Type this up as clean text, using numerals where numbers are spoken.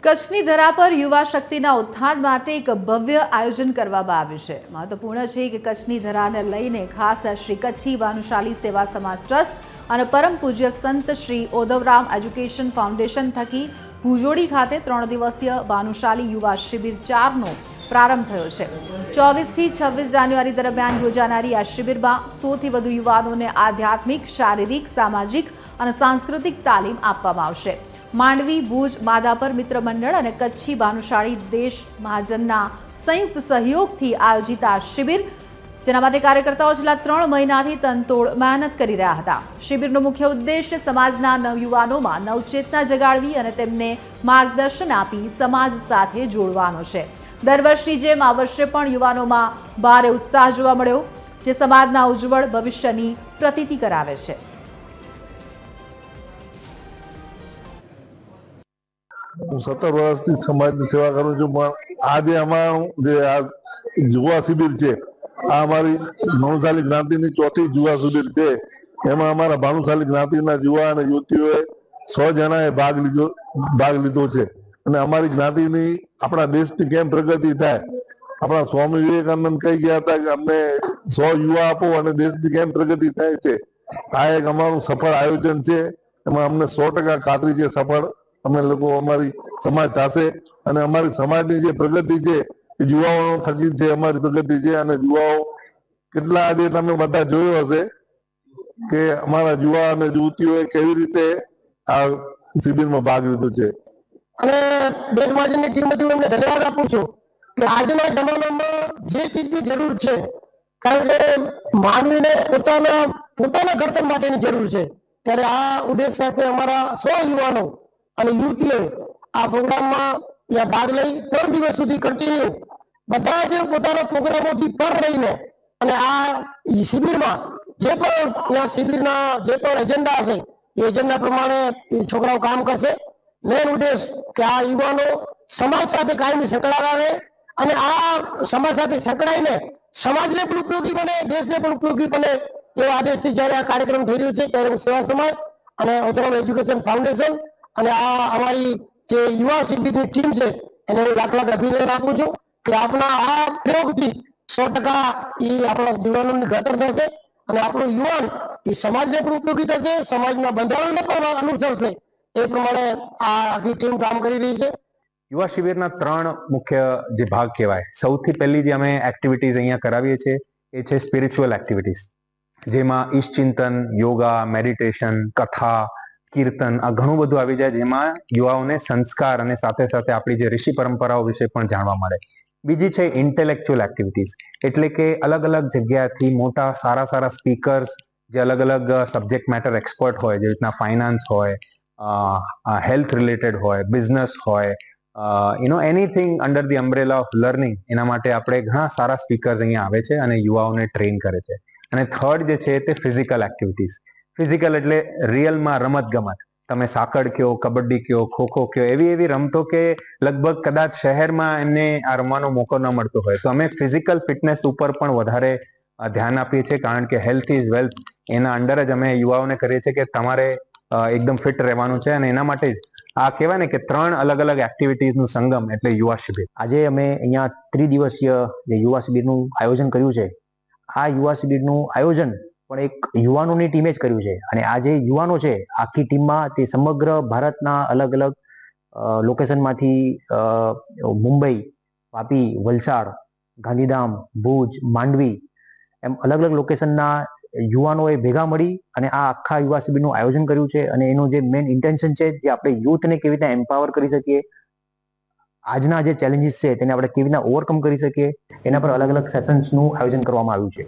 કચ્છની ધરા પર યુવા શક્તિના ઉત્થાન માટે એક ભવ્ય આયોજન કરવામાં આવ્યું છે। મહત્વપૂર્ણ છે કે કચ્છની ધરાને લઈને ખાસ શ્રી કચ્છી ભાનુશાલી સેવા સમાજ ટ્રસ્ટ અને પરમ પૂજ્ય સંત શ્રી ઓદવરામ એજ્યુકેશન ફાઉન્ડેશન થકી ભુજોડી ખાતે 3 દિવસીય ભાનુશાલી યુવા શિબિર 4નો પ્રારંભ થયો છે। 24 થી 26 જાન્યુઆરી દરમિયાન યોજાનારી આ શિબિરમાં 100થી વધુ યુવાનોને આધ્યાત્મિક, શારીરિક, સામાજિક અને સાંસ્કૃતિક તાલીમ આપવામાં આવશે। માંડવી, ભુજ, માધાપર મિત્ર મંડળ અને કચ્છી ભાનુશાળી દેશ મહાજનના સંયુક્ત સહયોગથી આયોજિત આ શિબિર જેના માટે કાર્યકર્તાઓ છેલ્લા 3 મહિનાથી તનતોડ મહેનત કરી રહ્યા હતા। શિબિરનો મુખ્ય ઉદ્દેશ્ય સમાજના નવયુવાનોમાં નવચેતના જગાડવી અને તેમને માર્ગદર્શન આપી સમાજ સાથે જોડવાનો છે। દર વર્ષની જેમ આ વર્ષે પણ યુવાનોમાં ભારે ઉત્સાહ જોવા મળ્યો, જે સમાજના ઉજ્જવળ ભવિષ્યની પ્રતીતિ કરાવે છે। હું 17 વર્ષથી સમાજની સેવા કરું છું, પણ આજે અમારું જે આ યુવા શિબિર છે, આ અમારી ભાનુશાલી જ્ઞાતિની 4થી યુવા શિબિર છે। એમાં અમારા ભાનુશાલી જ્ઞાતિના યુવા અને યુવતીઓએ 100 જણાએ ભાગ લીધો છે। અને અમારી જ્ઞાતિની, આપણા દેશની કેમ પ્રગતિ થાય, આપણા સ્વામી વિવેકાનંદ કહી ગયા હતા કે અમને 100 યુવા આપો અને દેશની કેમ પ્રગતિ થાય છે। આ એક અમારું સફળ આયોજન છે। એમાં અમને 100% ખાતરી છે સફળ અમે લોકો અમારી સમાજ થશે। અને અમારી સમાજની જે પ્રગતિ છે એ યુવાઓ થકી છે અમારી પ્રગતિ છે। અને યુવાઓ કેટલા આજે તમે બધા જોયું હશે કે અમારા યુવા અને યુવતીઓએ કેવી રીતે આ શિબિરમાં ભાગ લીધો છે। અને દેશ મહાજનની ટીમથી એમને ધન્યવાદ આપું છું કે આજના જમાનામાં જે ચીજની જરૂર છે, કારણ કે માનવીને પોતાના ઘડતર માટેની જરૂર છે, ત્યારે આ ઉદ્દેશ સાથે અમારા 100 યુવાનો અને યુવતીઓએ આ પ્રોગ્રામમાં ભાગ લઈ 3 દિવસ સુધી કન્ટિન્યુ બધા જ પોતાના પ્રોગ્રામોથી પર રહીને અને આ શિબિરમાં જે પણ શિબિરના જે પણ એજન્ડા હશે એ એજન્ડા પ્રમાણે છોકરાઓ કામ કરશે। મેન ઉદ્દેશ કે આ યુવાનો સમાજ સાથે કાયમી સંકળાયેલા રહે અને આ સમાજ સાથે સંકળાઈને સમાજને પણ ઉપયોગી બને, દેશને પણ ઉપયોગી બને એવા આદેશથી જ્યારે આ કાર્યક્રમ થઈ રહ્યો છે, ત્યારે હું સેવા સમાજ અને ઓદવરામ એજ્યુકેશન ફાઉન્ડેશન અને આ અમારી જે યુવા શિબિરની ટીમ છે એને હું લાખ અભિનંદન આપું છું કે આપણા આ પ્રયોગથી 100% એ આપણા યુવાનોની ઘડતર થશે અને આપણું યુવાન એ સમાજને પણ ઉપયોગી થશે, સમાજના બંધારણને પણ અનુસરશે। એ પ્રમાણે આ આખી ટીમ કામ કરી રહી છે। યુવા શિબિરના 3 મુખ્ય જે ભાગ કહેવાય, સૌથી પહેલી જે અમે એક્ટિવિટીઝ અહીંયા કરાવીએ છીએ એ છે સ્પિરિચ્યુઅલ એક્ટિવિટીઝ, જેમાં ઈશચિંતન, યોગા, મેડિટેશન, કથા, કીર્તન આ ઘણું બધું આવી જાય, જેમાં યુવાઓને સંસ્કાર અને સાથે સાથે આપણી જે ઋષિ પરંપરાઓ વિશે પણ જાણવા મળે। બીજી છે ઇન્ટેલેક્ચ્યુઅલ એક્ટિવિટીઝ, એટલે કે અલગ અલગ જગ્યાથી મોટા સારા સ્પીકર્સ જે અલગ અલગ સબ્જેક્ટ મેટર એક્સપર્ટ હોય, જેવી રીતના ફાઇનાન્સ હોય, હેલ્થ રિલેટેડ હોય, બિઝનેસ હોય, anything under the umbrella of learning, એના માટે આપણે ઘણા સારા સ્પીકર્સ અહીંયા આવે છે અને યુવાઓને ટ્રેન કરે છે। અને થર્ડ જે છે તે ફિઝિકલ એક્ટિવિટીઝ। ફિઝિકલ એટલે રિયલમાં રમત-ગમત, તમે સાકડ કયો, કબડ્ડી કયો, ખોખો કયો, એવી રમતો કે લગભગ કદાચ શહેરમાં એમને આ રમવાનો મોકો ન મળતો હોય, તો અમે ફિઝિકલ ફિટનેસ ઉપર પણ વધારે ધ્યાન આપીએ છીએ, કારણ કે હેલ્થ ઇઝ વેલ્થ એના અંડર જ અમે યુવાઓને કરીએ છીએ કે તમારે એકદમ ફિટ રહેવાનું છે। અને એના માટે જ આ કહેવાય ને કે 3 અલગ અલગ એક્ટિવિટીઝનું સંગમ એટલે યુવા શિબિર। આજે અમે અહીંયા 3 દિવસીય જે યુવા શિબિરનું આયોજન કર્યું છે, આ યુવા શિબિરનું આયોજન પણ એક યુવાનોની ટીમે જ કર્યું છે। અને આ જે યુવાનો છે આખી ટીમમાં, તે સમગ્ર ભારતના અલગ અલગ લોકેશનમાંથી મુંબઈ, વાપી, વલસાડ, ગાંધીધામ, ભુજ, માંડવી એમ અલગ અલગ લોકેશનના યુવાનોએ ભેગા મળી અને આ આખા યુવા શિબિરનું આયોજન કર્યું છે। અને એનું જે મેઇન ઇન્ટેન્શન છે, જે આપણે યુથને કેવી રીતે એમ્પાવર કરી શકીએ, આજના જે ચેલેન્જીસ છે તેને આપણે કેવી રીતે ઓવરકમ કરી શકીએ, એના પર અલગ અલગ સેશન્સનું આયોજન કરવામાં આવ્યું છે।